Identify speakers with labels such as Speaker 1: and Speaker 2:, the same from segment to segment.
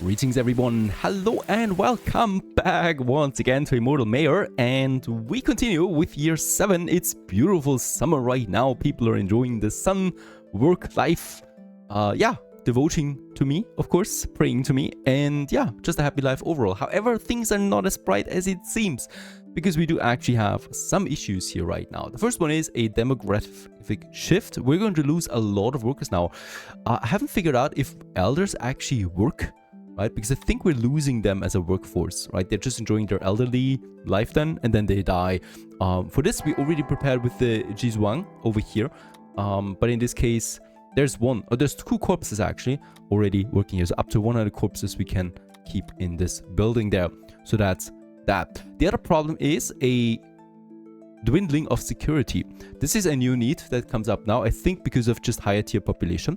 Speaker 1: Greetings everyone, hello and welcome back once again to Immortal Mayor, and we continue with year 7. It's beautiful summer right now, people are enjoying the sun, work, life, devoting to me, of course, praying to me, and yeah, just a happy life overall. However, things are not as bright as it seems, because we do actually have some issues here right now. The first one is a demographic shift. We're going to lose a lot of workers now. I haven't figured out if elders actually work, right? Because I think we're losing them as a workforce, right? They're just enjoying their elderly life then, and then they die. For this, we already prepared with the Jizhuang over here. But in this case, there's two corpses actually already working here. So up to 100 corpses we can keep in this building there. So that's that. The other problem is a dwindling of security. This is a new need that comes up now, I think because of just higher tier population.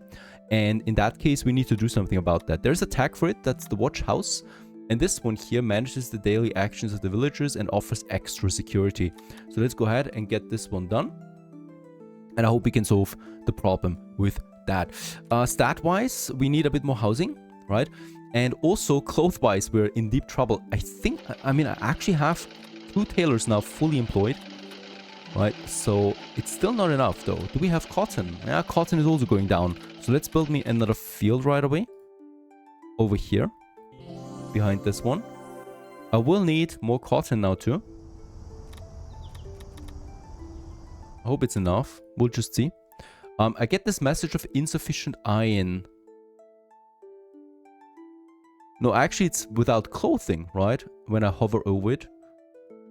Speaker 1: And in that case, we need to do something about that. There's a tag for it, that's the watch house. And this one here manages the daily actions of the villagers and offers extra security. So let's go ahead and get this one done. And I hope we can solve the problem with that. Stat-wise, we need a bit more housing, right? And also cloth-wise, we're in deep trouble. I actually have 2 tailors now fully employed. Right, so it's still not enough though. Do we have cotton? Yeah, cotton is also going down. So let's build me another field right away. Over here. Behind this one. I will need more cotton now too. I hope it's enough. We'll just see. I get this message of insufficient iron. No, actually it's without clothing, right? When I hover over it.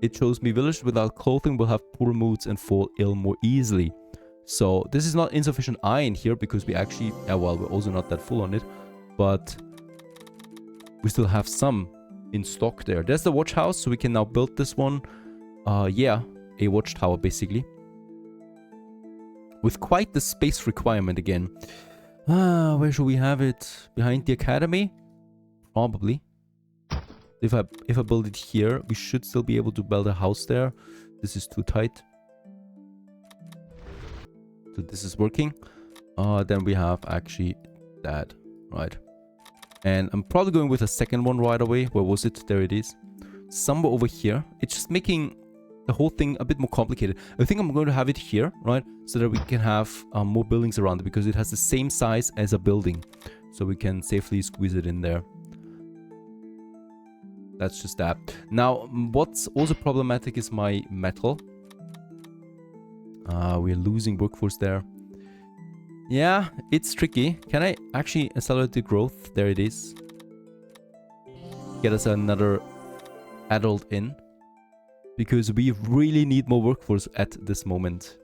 Speaker 1: It shows me villagers without clothing will have poor moods and fall ill more easily. So this is not insufficient iron here because we actually, we're also not that full on it. But we still have some in stock there. There's the watch house, so we can now build this one. A watchtower basically. With quite the space requirement again. Where should we have it? Behind the academy? Probably. If I build it here, we should still be able to build a house there. This is too tight. So this is working. Then we have actually that, right? And I'm probably going with a second one right away. Where was it? There it is. Somewhere over here. It's just making the whole thing a bit more complicated. I think I'm going to have it here, right? So that we can have more buildings around it because it has the same size as a building. So we can safely squeeze it in there. That's just that. Now, what's also problematic is my metal. We're losing workforce there. Yeah, it's tricky. Can I actually accelerate the growth? There it is. Get us another adult in. Because we really need more workforce at this moment.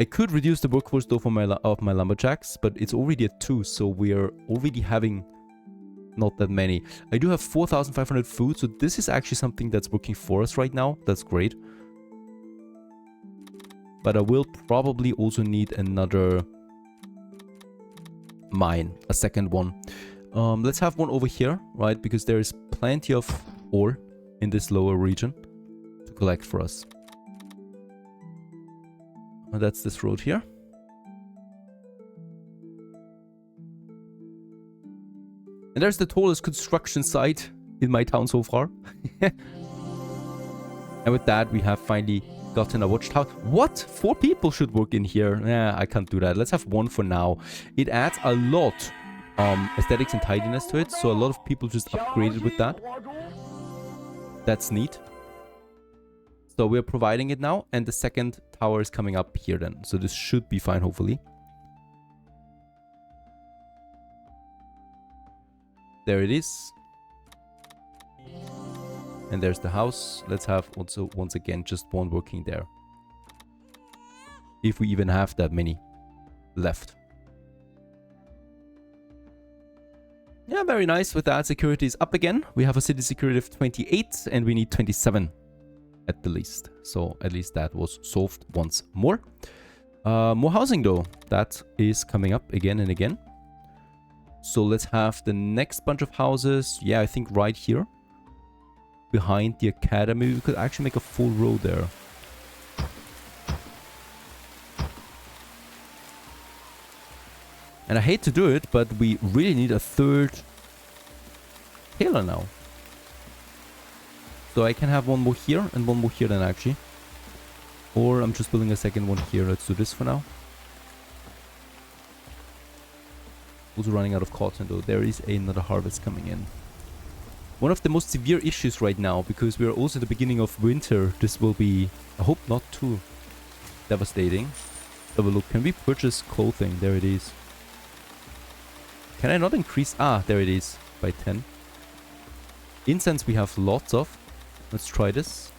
Speaker 1: I could reduce the workforce though for of my lumberjacks, but it's already at 2, so we're already having not that many. I do have 4,500 food, so this is actually something that's working for us right now. That's great. But I will probably also need another mine, a second one. Let's have one over here, right? Because there is plenty of ore in this lower region to collect for us. And that's this road here. And there's the tallest construction site in my town so far. And with that, we have finally gotten a watchtower. What? 4 people should work in here. Nah, I can't do that. Let's have 1 for now. It adds a lot aesthetics and tidiness to it. So a lot of people just upgraded with that. That's neat. So we're providing it now. And the second tower is coming up here then. So this should be fine, hopefully. There it is. And there's the house. Let's have also, once again, just 1 working there. If we even have that many left. Yeah, very nice. With that, security is up again. We have a city security of 28 and we need 27 at the least. So at least that was solved once more. More housing though. That is coming up again and again. So let's have the next bunch of houses. Yeah, I think right here. Behind the academy. We could actually make a full row there. And I hate to do it, but we really need a third tailor now. So I can have one more here and one more here then actually. Or I'm just building a second one here. Let's do this for now. Also running out of cotton though. There is another harvest coming in. One of the most severe issues right now, because we are also at the beginning of winter. This will be, I hope, not too devastating. Have a look. Can we purchase clothing? There it is. Can I not increase? Ah, there it is. By 10. Incense we have lots of. Let's try this.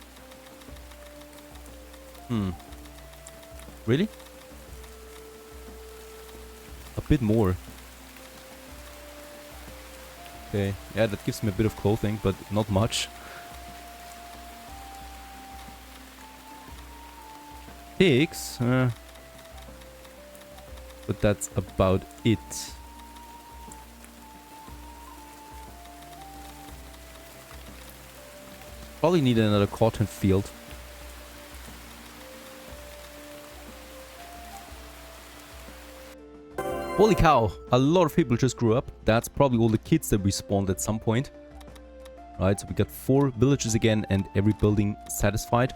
Speaker 1: Really? A bit more. Okay. Yeah, that gives me a bit of clothing, but not much. Pigs? But that's about it. Probably need another cotton field. Holy cow, a lot of people just grew up. That's probably all the kids that we spawned at some point. Right, so we got 4 villages again and every building satisfied.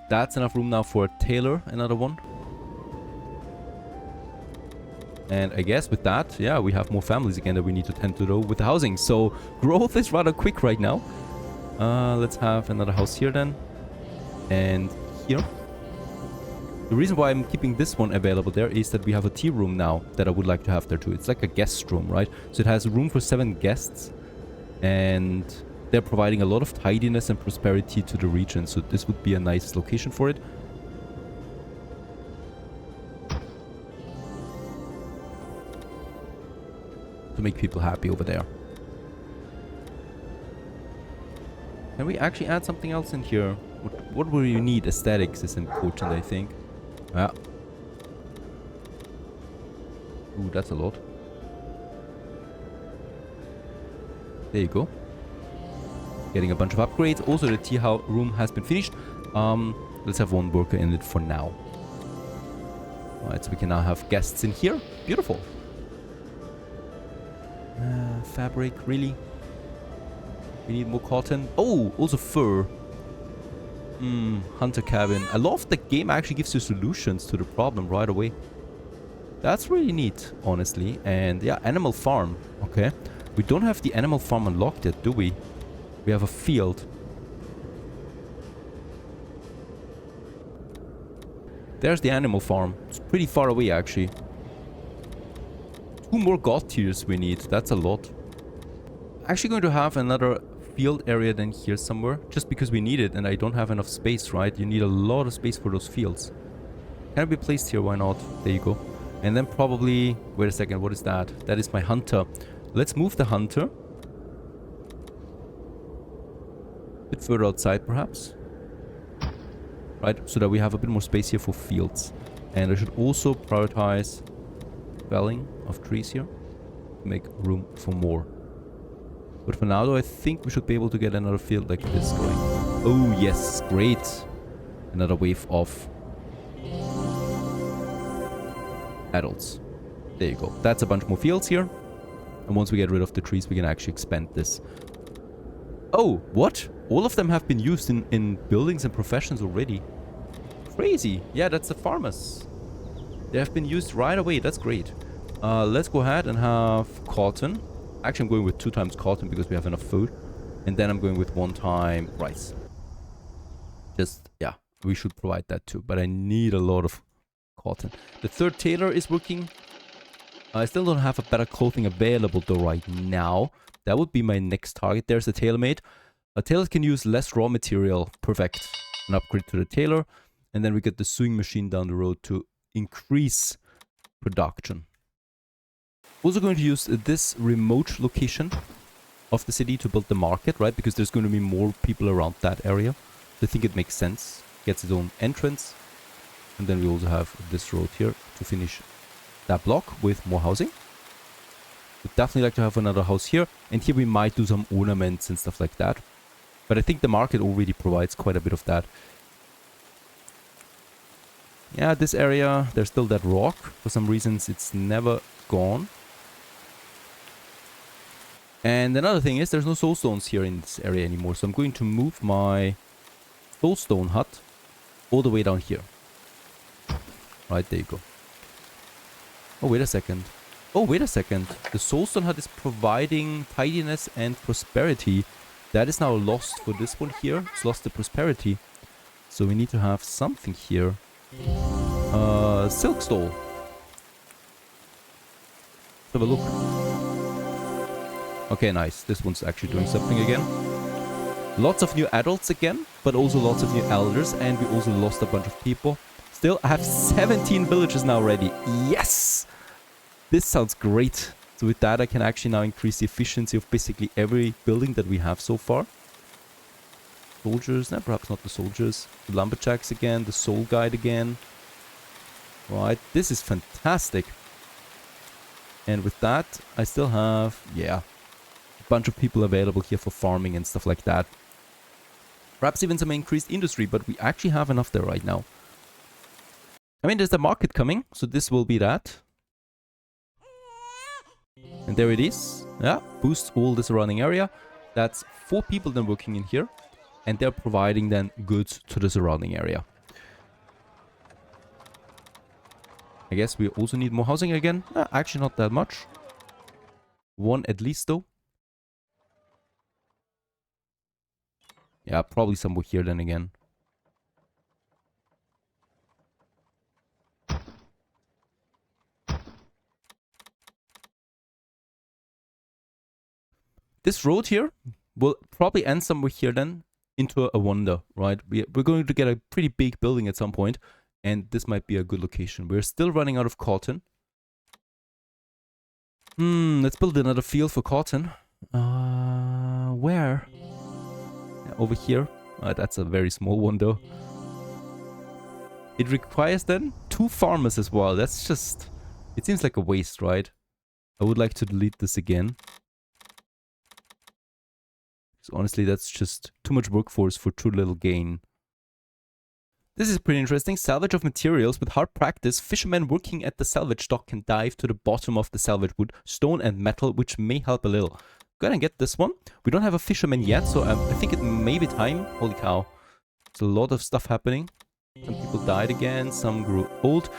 Speaker 1: That's enough room now for a tailor, another one. And I guess with that, yeah, we have more families again that we need to tend to though with the housing. So growth is rather quick right now. Let's have another house here then. And here. The reason why I'm keeping this one available there is that we have a tea room now that I would like to have there too. It's like a guest room, right? So it has room for 7 guests. And they're providing a lot of tidiness and prosperity to the region. So this would be a nice location for it. To make people happy over there. Can we actually add something else in here? What will you need? Aesthetics is important, I think. Yeah. Ooh, that's a lot. There you go. Getting a bunch of upgrades. Also, the tea room has been finished. Let's have 1 worker in it for now. Alright, so we can now have guests in here. Beautiful. Fabric, really? We need more cotton. Oh, also fur. Hunter cabin. I love the game actually gives you solutions to the problem right away. That's really neat, honestly. And yeah, animal farm. Okay. We don't have the animal farm unlocked yet, do we? We have a field. There's the animal farm. It's pretty far away, actually. 2 more god tiers we need. That's a lot. Actually going to have another field area than here somewhere, just because we need it and I don't have enough space, right? You need a lot of space for those fields. Can it be placed here? Why not? There you go. And then probably, wait a second, what is that? That is my hunter. Let's move the hunter a bit further outside perhaps, right? So that we have a bit more space here for fields. And I should also prioritize felling of trees here to make room for more. But for now, though, I think we should be able to get another field like this going. Oh, yes. Great. Another wave of adults. There you go. That's a bunch more fields here. And once we get rid of the trees, we can actually expand this. Oh, what? All of them have been used in buildings and professions already. Crazy. Yeah, that's the farmers. They have been used right away. That's great. Let's go ahead and have cotton. Actually, I'm going with 2 times cotton because we have enough food. And then I'm going with 1 time rice. Just, yeah, we should provide that too. But I need a lot of cotton. The 3rd tailor is working. I still don't have a better clothing available though right now. That would be my next target. There's a tailor-made. A tailor can use less raw material. Perfect. An upgrade to the tailor. And then we get the sewing machine down the road to increase production. Also going to use this remote location of the city to build the market, right? Because there's going to be more people around that area. So I think it makes sense. Gets its own entrance. And then we also have this road here to finish that block with more housing. Would definitely like to have another house here. And here we might do some ornaments and stuff like that. But I think the market already provides quite a bit of that. Yeah, this area, there's still that rock. For some reasons, it's never gone. And another thing is there's no soul stones here in this area anymore. So I'm going to move my soul stone hut all the way down here. Right, there you go. Oh, wait a second. Oh, wait a second. The soulstone hut is providing tidiness and prosperity. That is now lost for this one here. It's lost the prosperity. So we need to have something here. Silk stole. Let's have a look. Okay, nice. This one's actually doing something again. Lots of new adults again, but also lots of new elders. And we also lost a bunch of people. Still, I have 17 villages now ready. Yes! This sounds great. So with that, I can actually now increase the efficiency of basically every building that we have so far. Soldiers, no, perhaps not the soldiers. The lumberjacks again, the soul guide again. Right, this is fantastic. And with that, I still have, yeah, a bunch of people available here for farming and stuff like that. Perhaps even some increased industry, but we actually have enough there right now. I mean, there's the market coming, so this will be that. And there it is. Yeah, boosts all the surrounding area. That's 4 people then working in here. And they're providing then goods to the surrounding area. I guess we also need more housing again. Actually, not that much. 1 at least, though. Yeah, probably somewhere here then again. This road here will probably end somewhere here then into a wonder, right? We're going to get a pretty big building at some point, and this might be a good location. We're still running out of cotton. Let's build another field for cotton. Where? Yeah, over here. That's a very small one though. It requires then 2 farmers as well. That's just... It seems like a waste, right? I would like to delete this again. So honestly, that's just too much workforce for too little gain. This is pretty interesting. Salvage of materials. With hard practice, fishermen working at the salvage dock can dive to the bottom of the salvage wood, stone and metal, which may help a little. Go ahead and get this one. We don't have a fisherman yet, so I think it may be time. Holy cow. There's a lot of stuff happening. Some people died again, some grew old.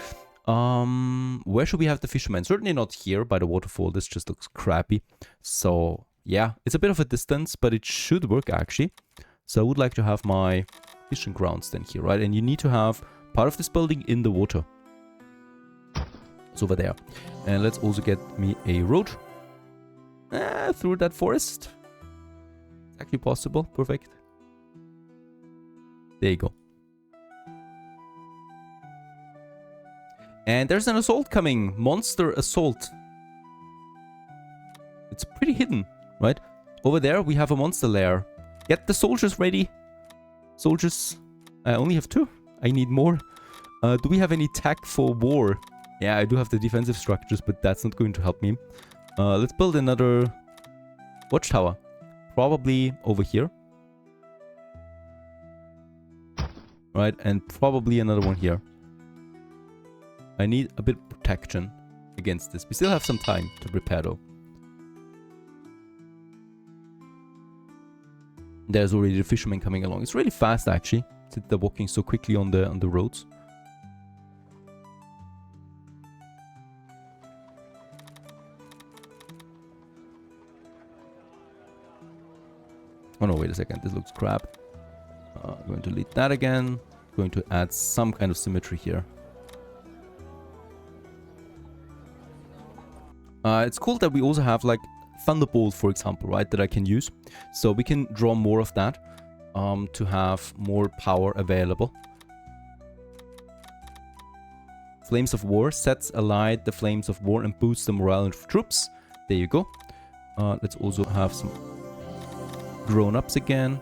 Speaker 1: Where should we have the fishermen? Certainly not here by the waterfall. This just looks crappy. So... yeah, it's a bit of a distance, but it should work actually. So I would like to have my fishing grounds then here, right? And you need to have part of this building in the water. It's over there. And let's also get me a road through that forest. It's actually possible. Perfect. There you go. And there's an assault coming. Monster assault. It's pretty hidden. Right? Over there, we have a monster lair. Get the soldiers ready. Soldiers. I only have 2. I need more. Do we have any tech for war? Yeah, I do have the defensive structures, but that's not going to help me. Let's build another watchtower. Probably over here. Right, and probably another one here. I need a bit of protection against this. We still have some time to prepare though. There's already the fishermen coming along. It's really fast actually, since they're walking so quickly on the roads. Oh no, wait a second. This looks crap. Going to delete that again. Going to add some kind of symmetry here. It's cool that we also have like Thunderbolt, for example, right, that I can use. So we can draw more of that to have more power available. Flames of War sets alight the Flames of War and boosts the morale of troops. There you go. Let's also have some grown-ups again.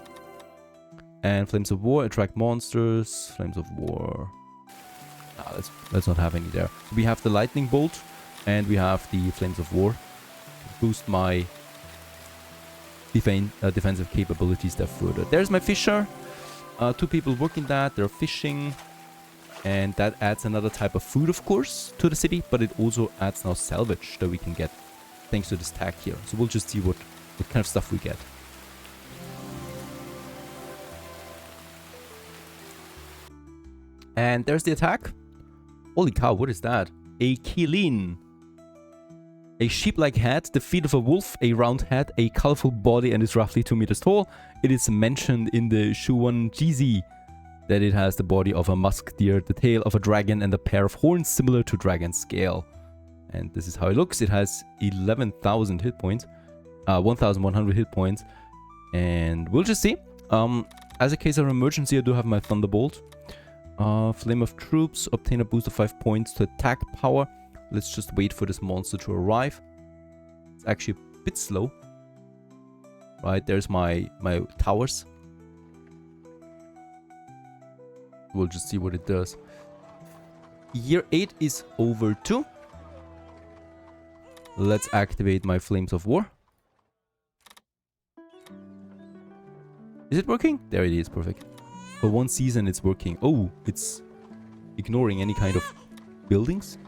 Speaker 1: And Flames of War attract monsters. Flames of War. Let's not have any there. We have the Lightning Bolt and we have the Flames of War. Boost my defensive capabilities there further. There's my fisher. 2 people working that. They're fishing. And that adds another type of food, of course, to the city. But it also adds now salvage that we can get thanks to this tag here. So we'll just see what what kind of stuff we get. And there's the attack. Holy cow, what is that? A Kilin. A sheep-like head, the feet of a wolf, a round head, a colorful body, and is roughly 2 meters tall. It is mentioned in the Shuan Jizi that it has the body of a musk deer, the tail of a dragon, and a pair of horns similar to dragon scale. And this is how it looks. It has 11,000 hit points, 1,100 hit points, and we'll just see. As a case of emergency, I do have my Thunderbolt. Flame of Troops, obtain a boost of 5 points to attack power. Let's just wait for this monster to arrive. It's actually a bit slow. Right, there's my towers. We'll just see what it does. Year 8 is over too. Let's activate my Flames of War. Is it working? There it is, perfect. For 1 season it's working. Oh, it's ignoring any kind of buildings.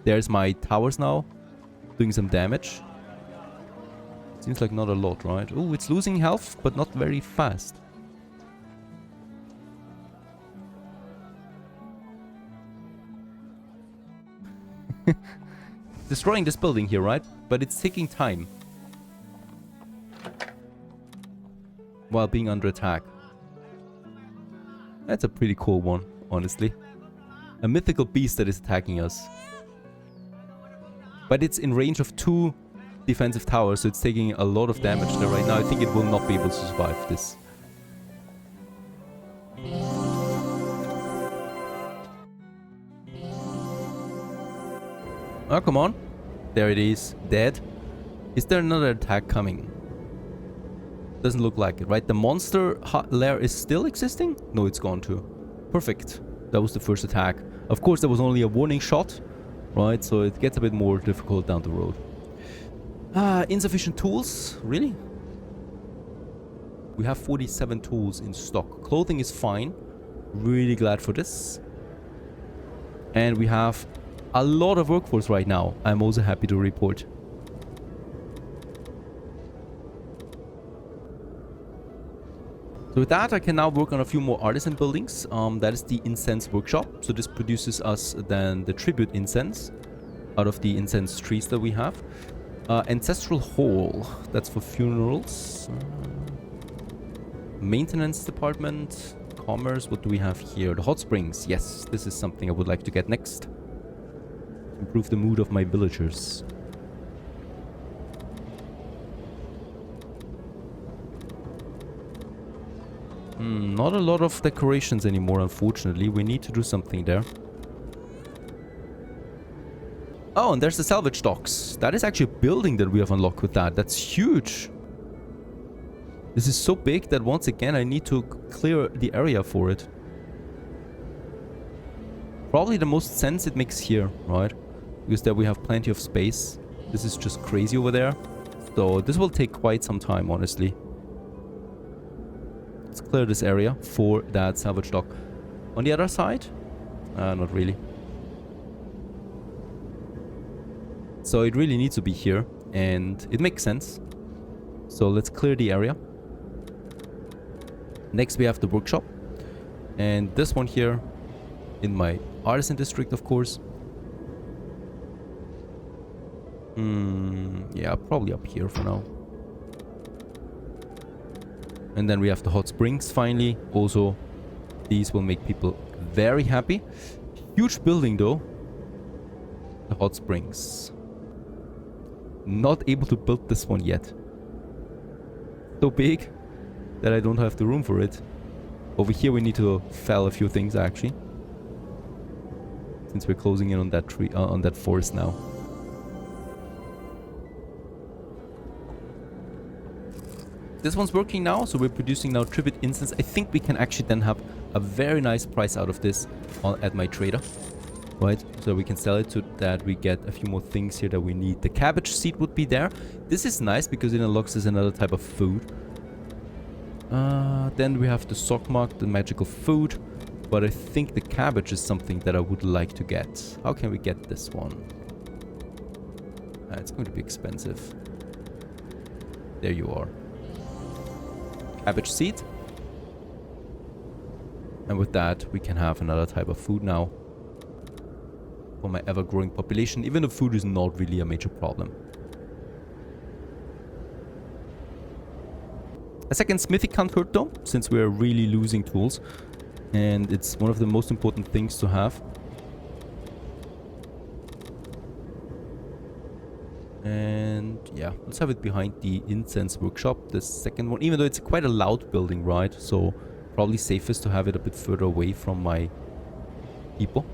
Speaker 1: There's my towers now, doing some damage. Seems like not a lot, right? Oh, it's losing health, but not very fast. Destroying this building here, right? But it's taking time. While being under attack. That's a pretty cool one, honestly. A mythical beast that is attacking us. But it's in range of 2 defensive towers, so it's taking a lot of damage there right now. I think it will not be able to survive this. Oh, come on. There it is. Dead. Is there another attack coming? Doesn't look like it, right? The monster lair is still existing? No, it's gone too. Perfect. That was the first attack. Of course, there was only a warning shot, right? So it gets a bit more difficult down the road. Insufficient tools? Really? We have 47 tools in stock. Clothing is fine. Really glad for this. And we have a lot of workforce right now. I'm also happy to report. So with that, I can now work on a few more artisan buildings. That is the incense workshop. So this produces us then the tribute incense out of the incense trees that we have. Ancestral hall, that's for funerals. Maintenance department, commerce, what do we have here? The hot springs, yes, this is something I would like to get next. Improve the mood of my villagers. Not a lot of decorations anymore, unfortunately. We need to do something there. Oh, and there's the salvage docks. That is actually a building that we have unlocked with that. That's huge. This is so big that once again I need to clear the area for it. Probably the most sense it makes here, right? Because there we have plenty of space. This is just crazy over there. So this will take quite some time, honestly. Let's clear this area for that salvage dock. On the other side? Not really. So it really needs to be here, and it makes sense. So let's clear the area. Next we have the workshop. And this one here in my artisan district, of course. Yeah, probably up here for now. And then we have the hot springs finally. Also, these will make people very happy. Huge building though. The hot springs. Not able to build this one yet. So big that I don't have the room for it. Over here we need to fell a few things actually. Since we're closing in on that tree, on that forest now. This one's working now, so we're producing now tribute incense. I think we can actually then have a very nice price out of this at my trader. Right, so we can sell it so that we get a few more things here that we need. The cabbage seed would be there. This is nice because it unlocks us another type of food. Then we have the sockmark, the magical food. But I think the cabbage is something that I would like to get. How can we get this one? It's going to be expensive. There you are. Cabbage seed. And with that, we can have another type of food now. For my ever-growing population, even though food is not really a major problem. A second smithy can't hurt though, since we're really losing tools. And it's one of the most important things to have. And yeah, let's have it behind the incense workshop, the second one. Even though it's quite a loud building, right? So probably safest to have it a bit further away from my people.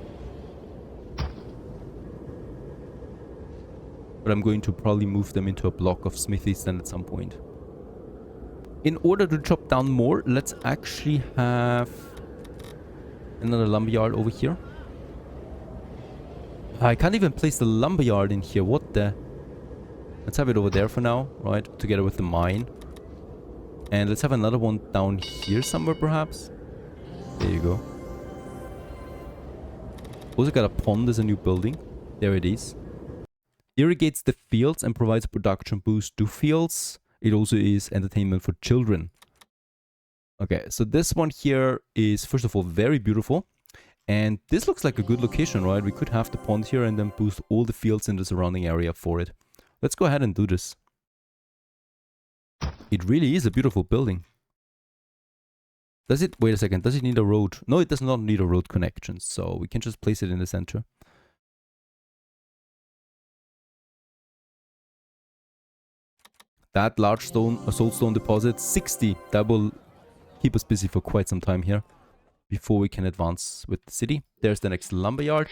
Speaker 1: But I'm going to probably move them into a block of smithies then at some point. In order to chop down more, let's actually have another lumberyard over here. I can't even place the lumberyard in here. What the? Let's have it over there for now, right? Together with the mine. And let's have another one down here somewhere, perhaps. There you go. Also got a pond as a new building. There it is. Irrigates the fields and provides a production boost to fields. It also is entertainment for children. Okay, so this one here is, first of all, very beautiful. And this looks like a good location, right? We could have the pond here and then boost all the fields in the surrounding area for it. Let's go ahead and do this. It really is a beautiful building. Does it? Wait a second. Does it need a road? No, it does not need a road connection. So we can just place it in the center. That large stone, a soulstone deposit, 60. That will keep us busy for quite some time here before we can advance with the city. There's the next lumberyard.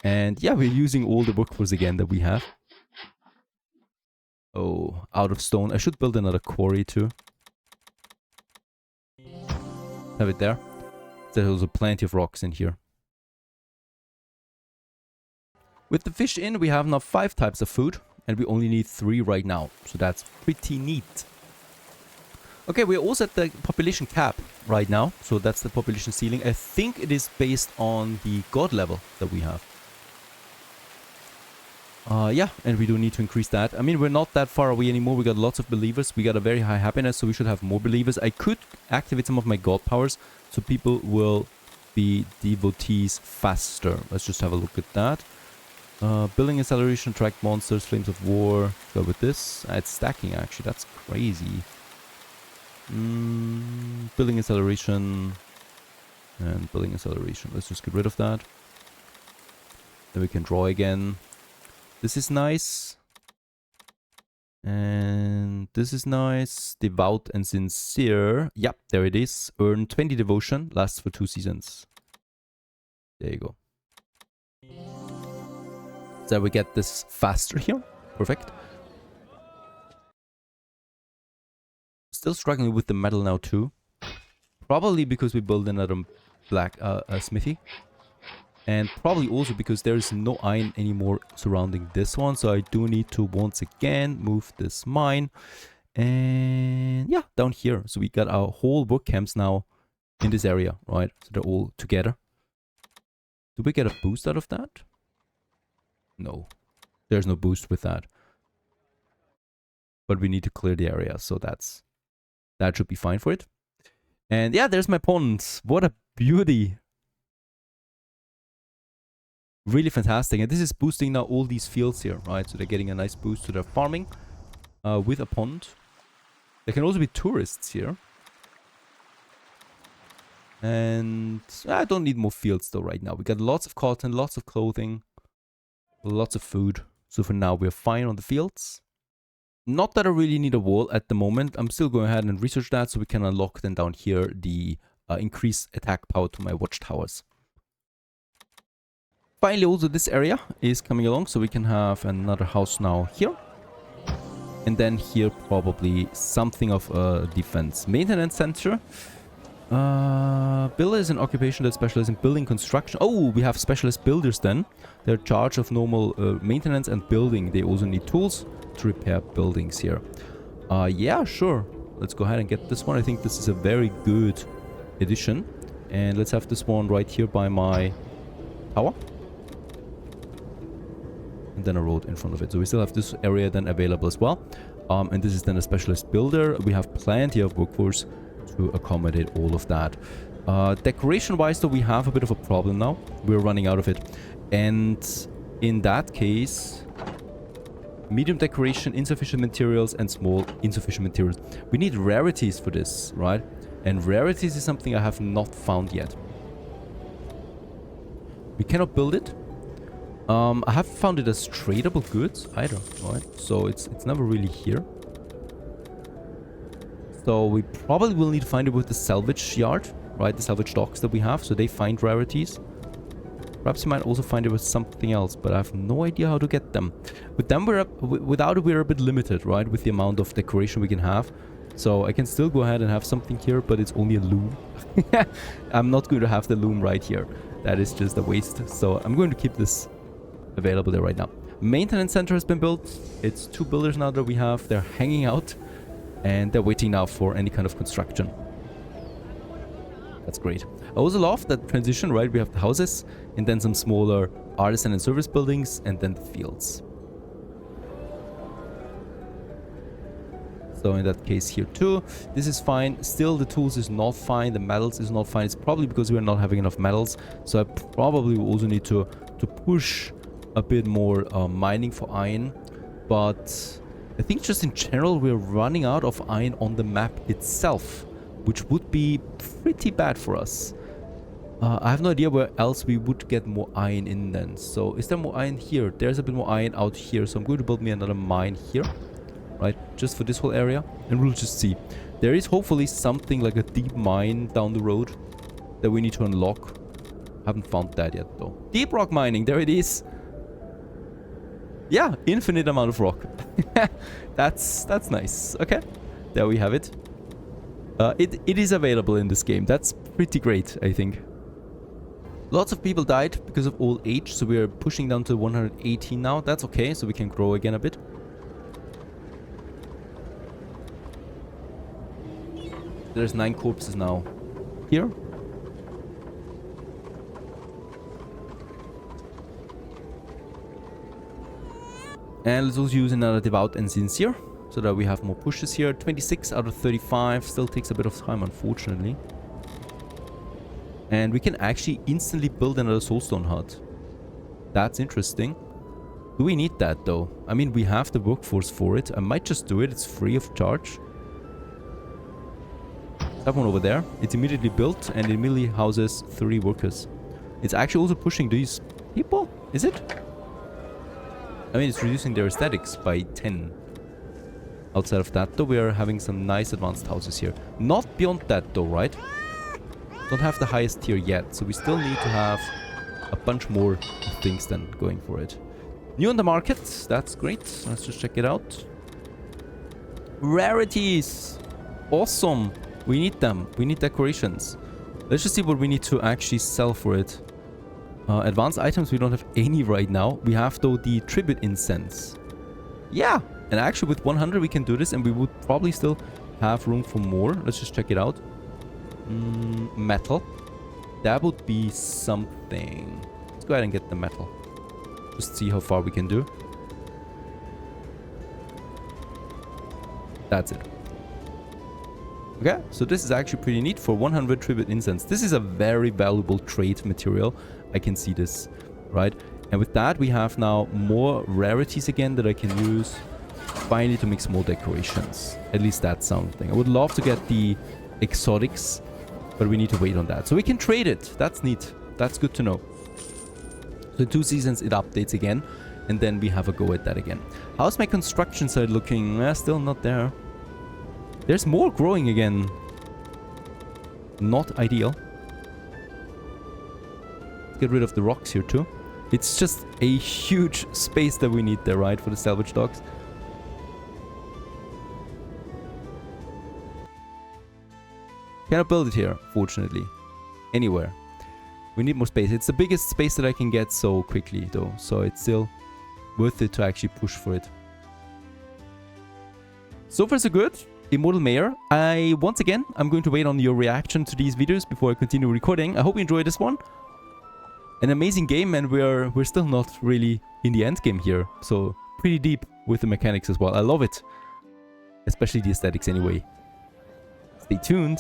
Speaker 1: And yeah, we're using all the workforce again that we have. Oh, out of stone. I should build another quarry too. Have it there. There's also plenty of rocks in here. With the fish in, we have now 5 types of food. And we only need 3 right now. So that's pretty neat. Okay, we're also at the population cap right now. So that's the population ceiling. I think it is based on the god level that we have. Yeah, and we do need to increase that. I mean, we're not that far away anymore. We got lots of believers. We got a very high happiness, so we should have more believers. I could activate some of my god powers, so people will be devotees faster. Let's just have a look at that. Building acceleration, attract monsters, flames of war. Go with this. It's stacking, actually. That's crazy. Building acceleration. And building acceleration. Let's just get rid of that. Then we can draw again. This is nice. And this is nice. Devout and sincere. Yep, there it is. Earn 20 devotion. Lasts for 2 seasons. There you go. So we get this faster here. Perfect. Still struggling with the metal now too. Probably because we built another black smithy. And probably also because there is no iron anymore surrounding this one. So I do need to once again move this mine. And yeah, down here. So we got our whole work camps now in this area, right? So they're all together. Do we get a boost out of that? No. There's no boost with that. But we need to clear the area. So that should be fine for it. And yeah, there's my ponds. What a beauty. Really fantastic. And this is boosting now all these fields here, right? So they're getting a nice boost to their farming with a pond. There can also be tourists here. And I don't need more fields though right now. We got lots of cotton, lots of clothing, lots of food. So for now we're fine on the fields. Not that I really need a wall at the moment. I'm still going ahead and research that so we can unlock then down here the increased attack power to my watchtowers. Finally, also this area is coming along, so we can have another house now here. And then here probably something of a defense maintenance center. Builder is an occupation that specializes in building construction. Oh, we have specialist builders then. They're in charge of normal maintenance and building. They also need tools to repair buildings here. Yeah, sure. Let's go ahead and get this one. I think this is a very good addition. And let's have this one right here by my tower. And then a road in front of it. So we still have this area then available as well. And this is then a specialist builder. We have plenty of workforce to accommodate all of that. Decoration wise though, we have a bit of a problem now. We're running out of it. And in that case, medium decoration, insufficient materials, and small insufficient materials. We need rarities for this, right? And rarities is something I have not found yet. We cannot build it. I have found it as tradable goods either, right? So it's never really here. So we probably will need to find it with the salvage yard, right? The salvage docks that we have, so they find rarities. Perhaps you might also find it with something else, but I have no idea how to get them. With them, without it, we're a bit limited, right? With the amount of decoration we can have. So I can still go ahead and have something here, but it's only a loom. I'm not going to have the loom right here. That is just a waste. So I'm going to keep this available there right now. Maintenance center has been built. It's 2 builders now that we have. They're hanging out and they're waiting now for any kind of construction. That's great. I also love that transition, right? We have the houses and then some smaller artisan and service buildings and then the fields. So in that case here too, this is fine. Still the tools is not fine. The metals is not fine. It's probably because we're not having enough metals. So I probably will also need to push a bit more mining for iron. But I think just in general, we're running out of iron on the map itself, which would be pretty bad for us. I have no idea where else we would get more iron in then. So is there more iron here? There's a bit more iron out here. So I'm going to build me another mine here, right? Just for this whole area. And we'll just see. There is hopefully something like a deep mine down the road that we need to unlock. Haven't found that yet though. Deep rock mining, there it is. Yeah, infinite amount of rock. That's nice. Okay, there we have it. It is available in this game. That's pretty great, I think. Lots of people died because of old age, so we're pushing down to 118 now. That's okay, so we can grow again a bit. There's 9 corpses now. Here. And let's also use another devout and sincere, so that we have more pushes here. 26 out of 35. Still takes a bit of time, unfortunately. And we can actually instantly build another soulstone hut. That's interesting. Do we need that though? I mean, we have the workforce for it. I might just do it. It's free of charge. That one over there. It's immediately built and it immediately houses 3 workers. It's actually also pushing these people. Is it? I mean, it's reducing their aesthetics by 10. Outside of that, though, we are having some nice advanced houses here. Not beyond that, though, right? Don't have the highest tier yet, so we still need to have a bunch more things than going for it. New on the market. That's great. Let's just check it out. Rarities. Awesome. We need them. We need decorations. Let's just see what we need to actually sell for it. Advanced items, we don't have any right now. We have, though, the tribute incense. Yeah, and actually with 100 we can do this, and we would probably still have room for more. Let's just check it out. Metal. That would be something. Let's go ahead and get the metal. Just see how far we can do. That's it. Okay, so this is actually pretty neat for 100 tribute incense. This is a very valuable trade material. I can see this, right? And with that, we have now more rarities again that I can use finally to make small decorations. At least that's something. I would love to get the exotics, but we need to wait on that. So we can trade it. That's neat. That's good to know. So in 2 seasons, it updates again, and then we have a go at that again. How's my construction side looking? Still not there. There's more growing again. Not ideal. Let's get rid of the rocks here too. It's just a huge space that we need there, right, for the salvage docks. Cannot build it here, fortunately. Anywhere. We need more space. It's the biggest space that I can get so quickly, though. So it's still worth it to actually push for it. So far so good. Immortal Mayor. Once again, I'm going to wait on your reaction to these videos before I continue recording. I hope you enjoyed this one. An amazing game, and we're still not really in the end game here. So pretty deep with the mechanics as well. I love it. especially the aesthetics anyway. Stay tuned.